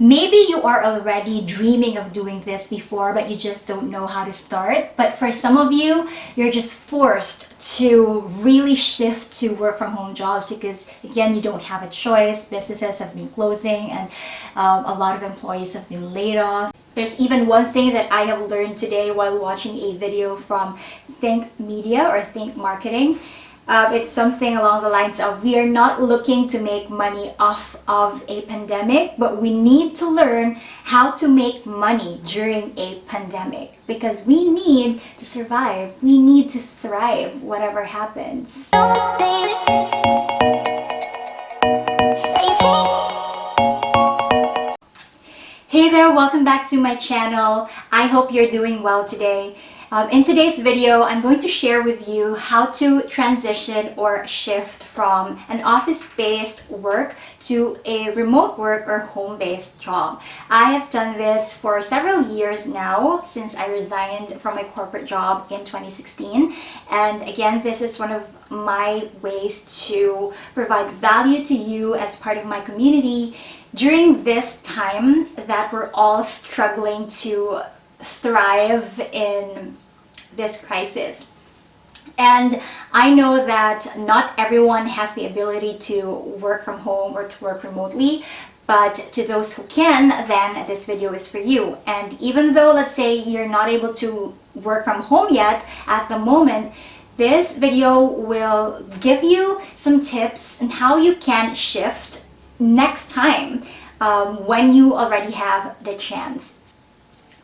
Maybe you are already dreaming of doing this before, but you just don't know how to start. But for some of you, you're just forced to really shift to work from home jobs because, again, you don't have a choice. Businesses have been closing and a lot of employees have been laid off. There's even one thing that I have learned today while watching a video from Think Media or Think Marketing. It's something along the lines of, we are not looking to make money off of a pandemic, but we need to learn how to make money during a pandemic because we need to survive. We need to thrive, whatever happens. Hey there, welcome back to my channel. I hope you're doing well today. In today's video, I'm going to share with you how to transition or shift from an office-based work to a remote work or home-based job. I have done this for several years now since I resigned from my corporate job in 2016. And again, this is one of my ways to provide value to you as part of my community during this time that we're all struggling to thrive in this crisis. And I know that not everyone has the ability to work from home or to work remotely, but to those who can, then this video is for you. And even though, let's say, you're not able to work from home yet at the moment, this video will give you some tips on how you can shift next time when you already have the chance.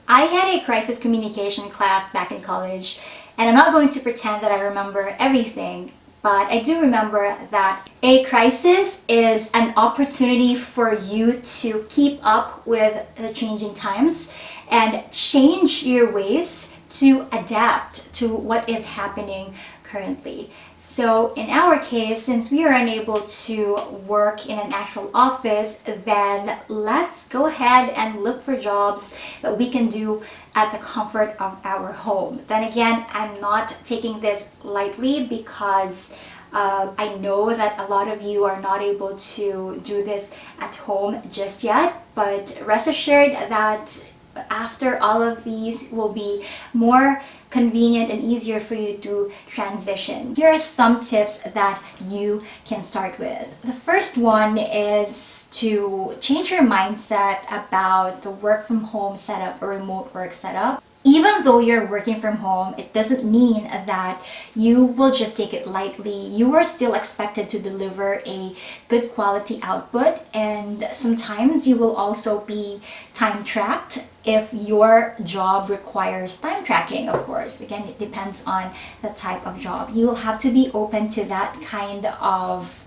I had a crisis communication class back in college, and I'm not going to pretend that I remember everything, but I do remember that a crisis is an opportunity for you to keep up with the changing times and change your ways to adapt to what is happening currently. So in our case, since we are unable to work in an actual office, then let's go ahead and look for jobs that we can do at the comfort of our home. Then again, I'm not taking this lightly because I know that a lot of you are not able to do this at home just yet, but rest assured that after all of these will be more convenient and easier for you to transition. Here are some tips that you can start with. The first one is to change your mindset about the work from home setup or remote work setup. Even though you're working from home, it doesn't mean that you will just take it lightly. You are still expected to deliver a good quality output, and sometimes you will also be time tracked if your job requires time tracking, of course. Again, it depends on the type of job. You will have to be open to that kind of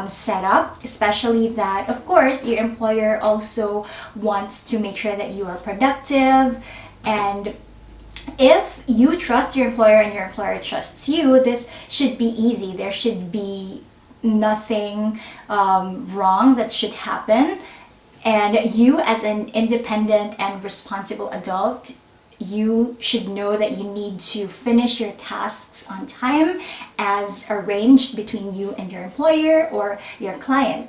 setup, especially that, of course, your employer also wants to make sure that you are productive. And if you trust your employer and your employer trusts you, this should be easy. There should be nothing wrong that should happen. And you, as an independent and responsible adult, you should know that you need to finish your tasks on time as arranged between you and your employer or your client.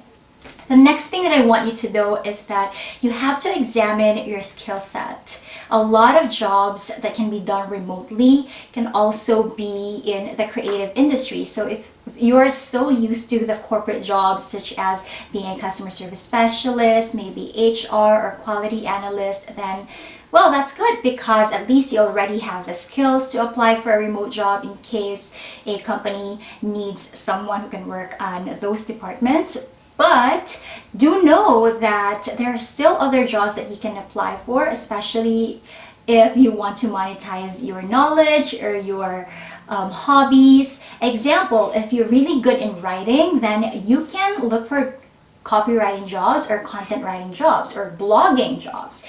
The next thing that I want you to know is that you have to examine your skill set. A lot of jobs that can be done remotely can also be in the creative industry. So if you are so used to the corporate jobs such as being a customer service specialist, maybe HR or quality analyst, then well, that's good because at least you already have the skills to apply for a remote job in case a company needs someone who can work on those departments. But do know that there are still other jobs that you can apply for, especially if you want to monetize your knowledge or your hobbies. Example, if you're really good in writing, then you can look for copywriting jobs or content writing jobs or blogging jobs.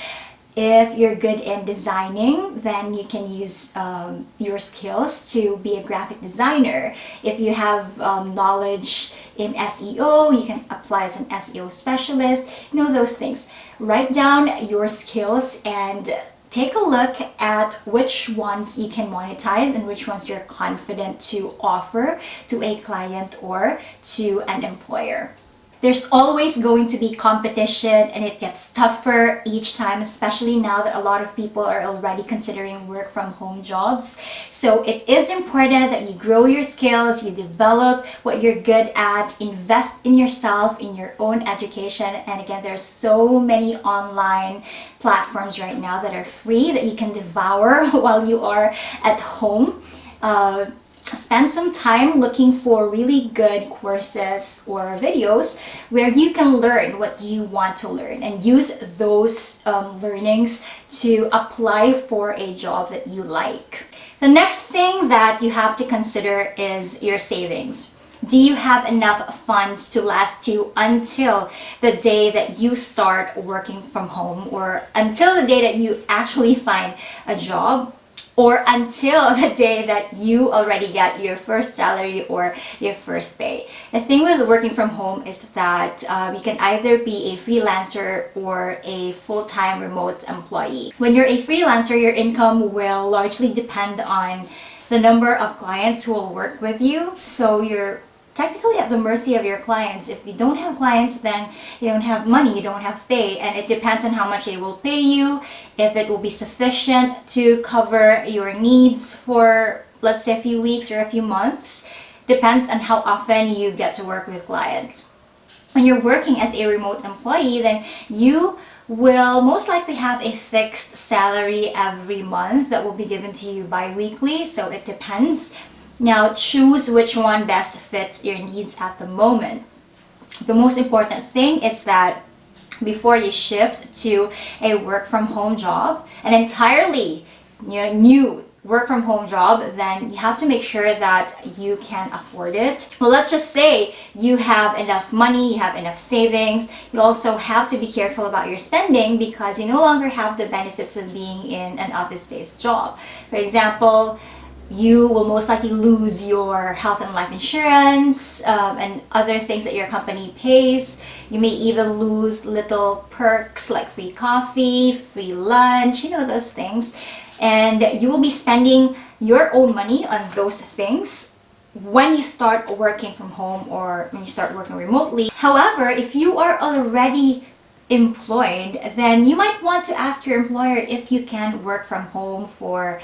If you're good in designing, then you can use your skills to be a graphic designer. If you have knowledge in SEO, you can apply as an SEO specialist. You know, those things. Write down your skills and take a look at which ones you can monetize and which ones you're confident to offer to a client or to an employer. There's always going to be competition, and it gets tougher each time, especially now that a lot of people are already considering work from home jobs. So it is important that you grow your skills, you develop what you're good at, invest in yourself, in your own education. And again, there's so many online platforms right now that are free that you can devour while you are at home. Spend some time looking for really good courses or videos where you can learn what you want to learn and use those learnings to apply for a job that you like. The next thing that you have to consider is your savings. Do you have enough funds to last you until the day that you start working from home, or until the day that you actually find a job, or until the day that you already get your first salary or your first pay? The thing with working from home is that you can either be a freelancer or a full-time remote employee. When you're a freelancer, your income will largely depend on the number of clients who will work with you. So you're technically at the mercy of your clients. If you don't have clients, then you don't have money, you don't have pay, and it depends on how much they will pay you, if it will be sufficient to cover your needs for, let's say, a few weeks or a few months. Depends on how often you get to work with clients. When you're working as a remote employee, then you will most likely have a fixed salary every month that will be given to you bi-weekly, so it depends. Now, choose which one best fits your needs at the moment. The most important thing is that before you shift to a work from home job, an entirely new work from home job, then you have to make sure that you can afford it. Well, let's just say you have enough money, you have enough savings. You also have to be careful about your spending because you no longer have the benefits of being in an office-based job. For example, you will most likely lose your health and life insurance and other things that your company pays. You may even lose little perks like free coffee, free lunch, those things. And you will be spending your own money on those things when you start working from home or when you start working remotely. However, if you are already employed, then you might want to ask your employer if you can work from home for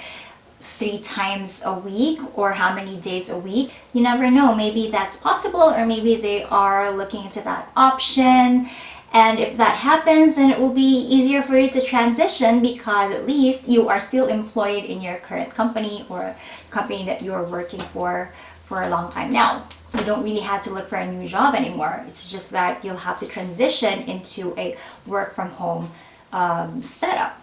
3 times a week or how many days a week. You never know, maybe that's possible, or maybe they are looking into that option. And if that happens, then it will be easier for you to transition because at least you are still employed in your current company or company that you're working for a long time now. You don't really have to look for a new job anymore. It's just that you'll have to transition into a work from home setup.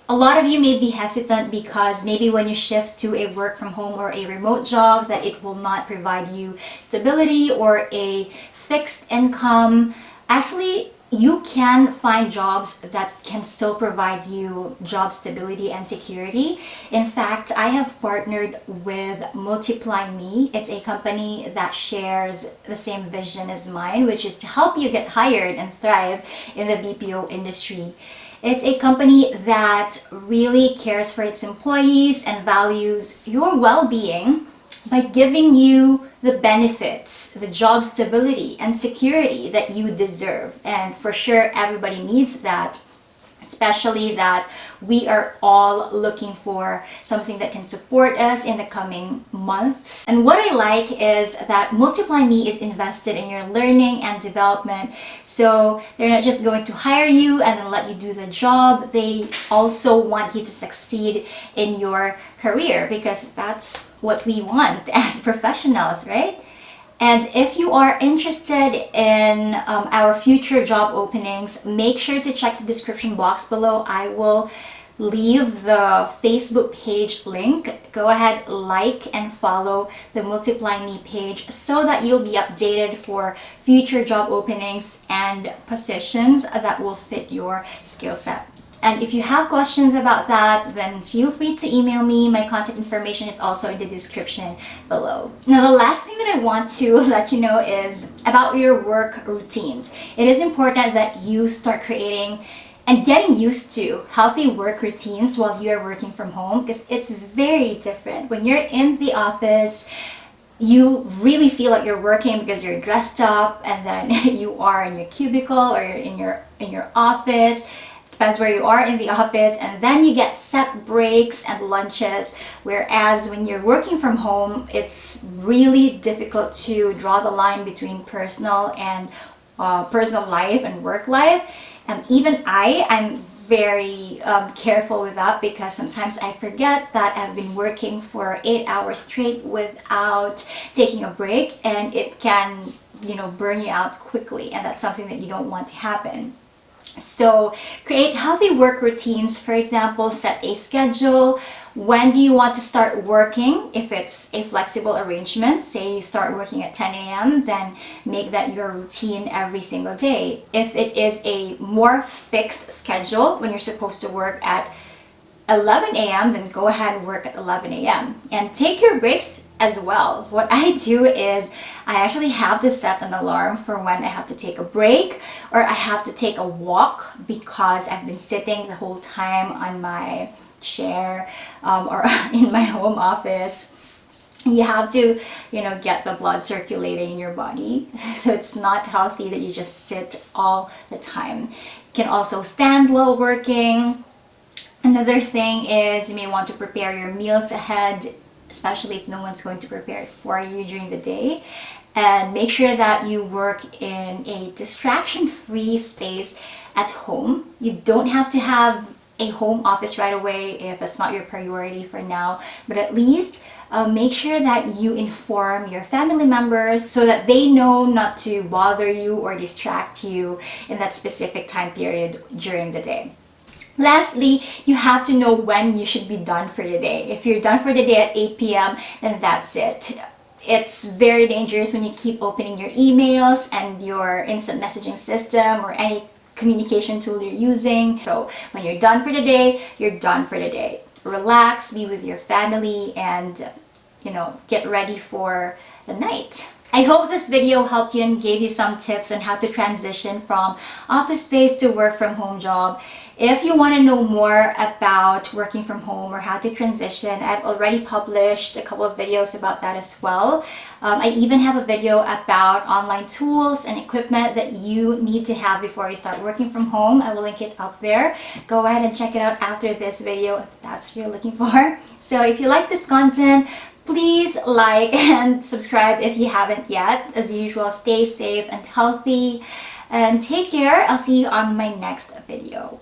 A lot of you may be hesitant because maybe when you shift to a work from home or a remote job that it will not provide you stability or a fixed income. Actually, you can find jobs that can still provide you job stability and security. In fact, I have partnered with 𝙈𝙤𝙚𝙙. It's a company that shares the same vision as mine, which is to help you get hired and thrive in the BPO industry. It's a company that really cares for its employees and values your well-being by giving you the benefits, the job stability and security that you deserve. And for sure, everybody needs that, especially that we are all looking for something that can support us in the coming months. And what I like is that 𝙈𝙤𝙚𝙚 is invested in your learning and development. So they're not just going to hire you and then let you do the job. They also want you to succeed in your career because that's what we want as professionals, right? And if you are interested in our future job openings, make sure to check the description box below. I will leave the Facebook page link. Go ahead, like and follow the 𝙈𝙤𝙚𝙚 page so that you'll be updated for future job openings and positions that will fit your skill set. And if you have questions about that, then feel free to email me. My contact information is also in the description below. Now, the last thing that I want to let you know is about your work routines. It is important that you start creating and getting used to healthy work routines while you're working from home because it's very different. When you're in the office, you really feel like you're working because you're dressed up, and then you are in your cubicle or you're in your office. Depends where you are in the office, and then you get set breaks and lunches. Whereas when you're working from home, it's really difficult to draw the line between personal life and work life. And even I'm very careful with that, because sometimes I forget that I've been working for 8 hours straight without taking a break, and it can, burn you out quickly, and that's something that you don't want to happen. So create healthy work routines. For example, set a schedule. When do you want to start working? If it's a flexible arrangement, say you start working at 10 a.m., then make that your routine every single day. If it is a more fixed schedule, when you're supposed to work at 11 a.m., then go ahead and work at 11 a.m. And take your breaks as well. What I do is I actually have to set an alarm for when I have to take a break or I have to take a walk, because I've been sitting the whole time on my chair or in my home office. You have to, get the blood circulating in your body. So it's not healthy that you just sit all the time. You can also stand while working. Another thing is you may want to prepare your meals ahead, especially if no one's going to prepare it for you during the day. And make sure that you work in a distraction-free space at home. You don't have to have a home office right away if that's not your priority for now, but at least make sure that you inform your family members so that they know not to bother you or distract you in that specific time period during the day. Lastly, you have to know when you should be done for the day. If you're done for the day at 8 p.m., then that's it. It's very dangerous when you keep opening your emails and your instant messaging system or any communication tool you're using. So when you're done for the day, you're done for the day. Relax, be with your family, and get ready for the night. I hope this video helped you and gave you some tips on how to transition from office-based to work-from-home job. If you want to know more about working from home or how to transition, I've already published a couple of videos about that as well. I even have a video about online tools and equipment that you need to have before you start working from home. I will link it up there. Go ahead and check it out after this video if that's what you're looking for. So if you like this content, please like and subscribe if you haven't yet. As usual, stay safe and healthy and take care. I'll see you on my next video.